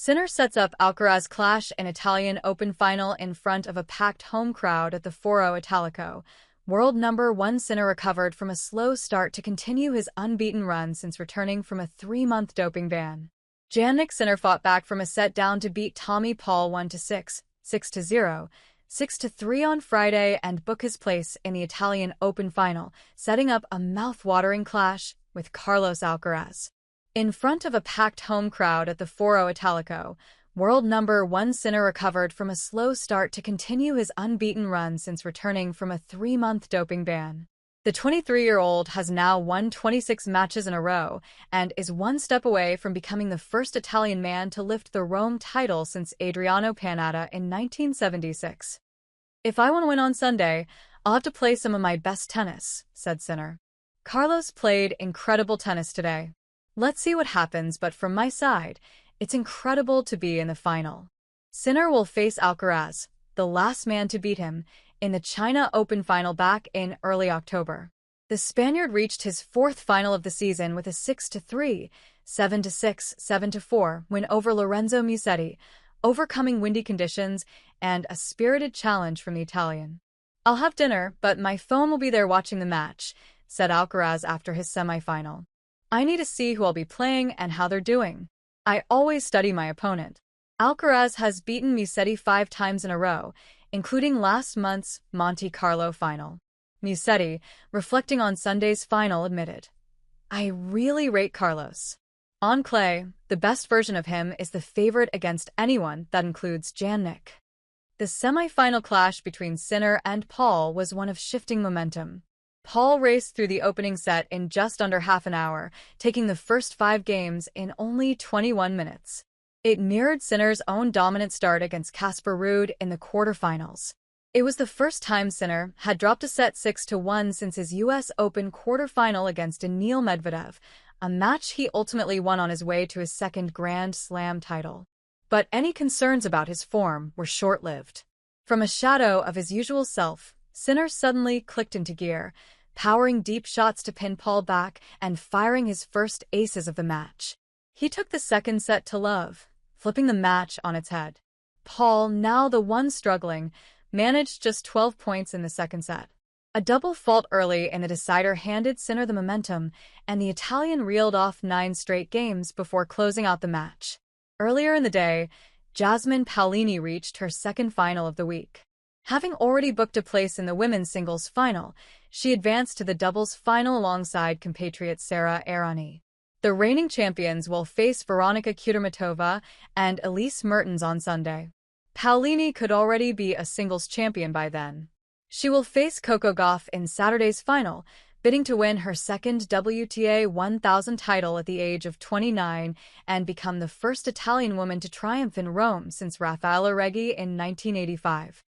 Sinner sets up Alcaraz clash in Italian Open final in front of a packed home crowd at the Foro Italico. World number 1 Sinner recovered from a slow start to continue his unbeaten run since returning from a 3-month doping ban. Jannik Sinner fought back from a set down to beat Tommy Paul 1-6, 6-0, 6-3 on Friday and book his place in the Italian Open final, setting up a mouth-watering clash with Carlos Alcaraz. In front of a packed home crowd at the Foro Italico, world number 1 Sinner recovered from a slow start to continue his unbeaten run since returning from a 3-month doping ban. The 23-year-old has now won 26 matches in a row and is one step away from becoming the first Italian man to lift the Rome title since Adriano Panatta in 1976. "If I want to win on Sunday, I'll have to play some of my best tennis," said Sinner. "Carlos played incredible tennis today. Let's see what happens, but from my side, it's incredible to be in the final." Sinner will face Alcaraz, the last man to beat him, in the China Open final back in early October. The Spaniard reached his 4th final of the season with a 6-3, 7-6, 7-4 win over Lorenzo Musetti, overcoming windy conditions and a spirited challenge from the Italian. "I'll have dinner, but my phone will be there watching the match," said Alcaraz after his semifinal. "I need to see who I'll be playing and how they're doing. I always study my opponent." Alcaraz has beaten Musetti 5 times in a row, including last month's Monte Carlo final. Musetti, reflecting on Sunday's final, admitted, "I really rate Carlos. On clay, the best version of him is the favorite against anyone, that includes Jannik." The semi-final clash between Sinner and Paul was one of shifting momentum. Paul raced through the opening set in just under half an hour, taking the first 5 games in only 21 minutes. It mirrored Sinner's own dominant start against Casper Ruud in the quarterfinals. It was the first time Sinner had dropped a set 6-1 since his U.S. Open quarterfinal against Daniil Medvedev, a match he ultimately won on his way to his 2nd Grand Slam title. But any concerns about his form were short-lived. From a shadow of his usual self, Sinner suddenly clicked into gear, powering deep shots to pin Paul back and firing his first aces of the match. He took the second set to love, flipping the match on its head. Paul, now the one struggling, managed just 12 points in the second set. A double fault early in the decider handed Sinner the momentum, and the Italian reeled off 9 straight games before closing out the match. Earlier in the day, Jasmine Paolini reached her 2nd final of the week. Having already booked a place in the women's singles final, she advanced to the doubles final alongside compatriot Sara Errani. The reigning champions will face Veronika Kudermetova and Elise Mertens on Sunday. Paolini could already be a singles champion by then. She will face Coco Gauff in Saturday's final, bidding to win her 2nd WTA 1000 title at the age of 29 and become the first Italian woman to triumph in Rome since Raffaella Reggi in 1985.